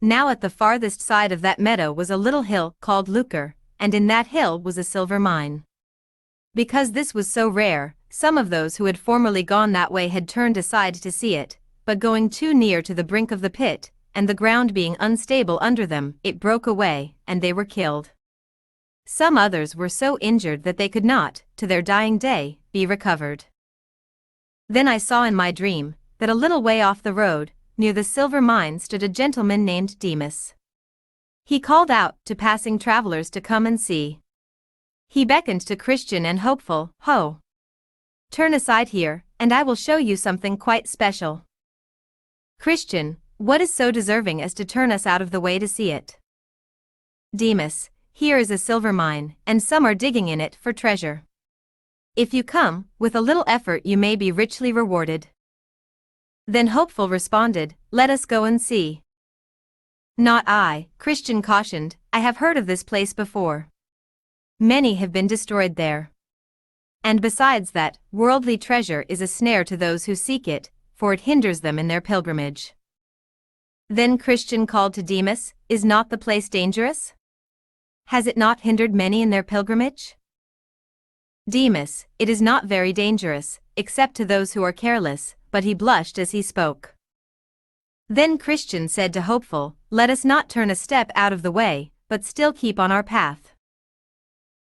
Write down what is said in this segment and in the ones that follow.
Now at the farthest side of that meadow was a little hill called Lucre, and in that hill was a silver mine. Because this was so rare, some of those who had formerly gone that way had turned aside to see it, but going too near to the brink of the pit, and the ground being unstable under them, it broke away, and they were killed. Some others were so injured that they could not, to their dying day, be recovered. Then I saw in my dream, that a little way off the road, near the silver mine stood a gentleman named Demas. He called out to passing travelers to come and see. He beckoned to Christian and Hopeful, "Ho! Turn aside here, and I will show you something quite special." Christian, what is so deserving as to turn us out of the way to see it? Demas, here is a silver mine, and some are digging in it for treasure. If you come, with a little effort you may be richly rewarded. Then Hopeful responded, "Let us go and see." "Not I," Christian cautioned, "I have heard of this place before. Many have been destroyed there. And besides that, worldly treasure is a snare to those who seek it, for it hinders them in their pilgrimage." Then Christian called to Demas, "Is not the place dangerous? Has it not hindered many in their pilgrimage?" Demas, "It is not very dangerous, except to those who are careless," but he blushed as he spoke. Then Christian said to Hopeful, "Let us not turn a step out of the way, but still keep on our path.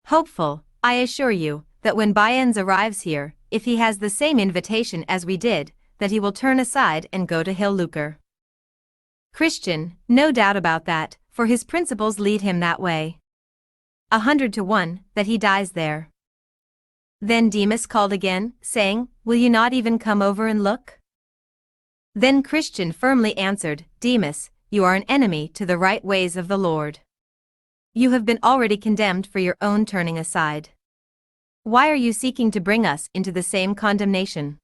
Hopeful, I assure you, that when Biens arrives here, if he has the same invitation as we did, that he will turn aside and go to Hill Lucre. Christian, no doubt about that, for his principles lead him that way. 100 to 1, that he dies there." Then Demas called again, saying, "Will you not even come over and look?" Then Christian firmly answered, "Demas, you are an enemy to the right ways of the Lord. You have been already condemned for your own turning aside. Why are you seeking to bring us into the same condemnation?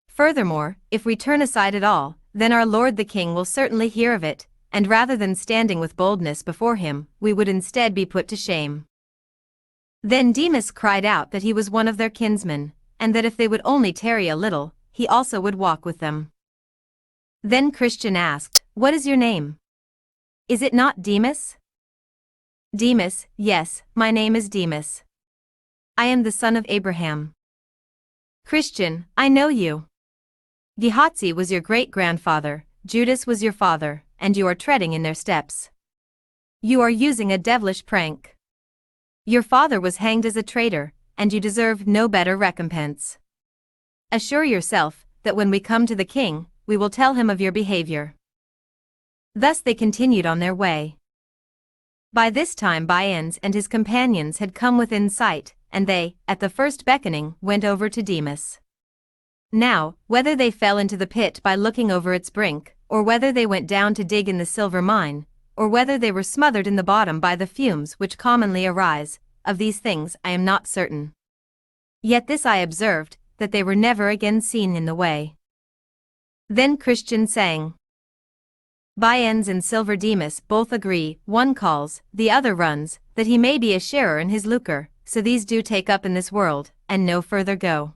Furthermore, if we turn aside at all, then our Lord the King will certainly hear of it, and rather than standing with boldness before him, we would instead be put to shame." Then Demas cried out that he was one of their kinsmen, and that if they would only tarry a little, he also would walk with them. Then Christian asked, "What is your name? Is it not Demas?" Demas, "Yes, my name is Demas. I am the son of Abraham." Christian, "I know you. Gehazi was your great-grandfather, Judas was your father, and you are treading in their steps. You are using a devilish prank. Your father was hanged as a traitor, and you deserve no better recompense. Assure yourself that when we come to the king, we will tell him of your behavior." Thus they continued on their way. By this time Biens and his companions had come within sight, and they, at the first beckoning, went over to Demas. Now, whether they fell into the pit by looking over its brink, or whether they went down to dig in the silver mine, or whether they were smothered in the bottom by the fumes which commonly arise, of these things I am not certain. Yet this I observed, that they were never again seen in the way. Then Christian sang. Biens and Silver Demas both agree, one calls, the other runs, that he may be a sharer in his lucre, so these do take up in this world, and no further go.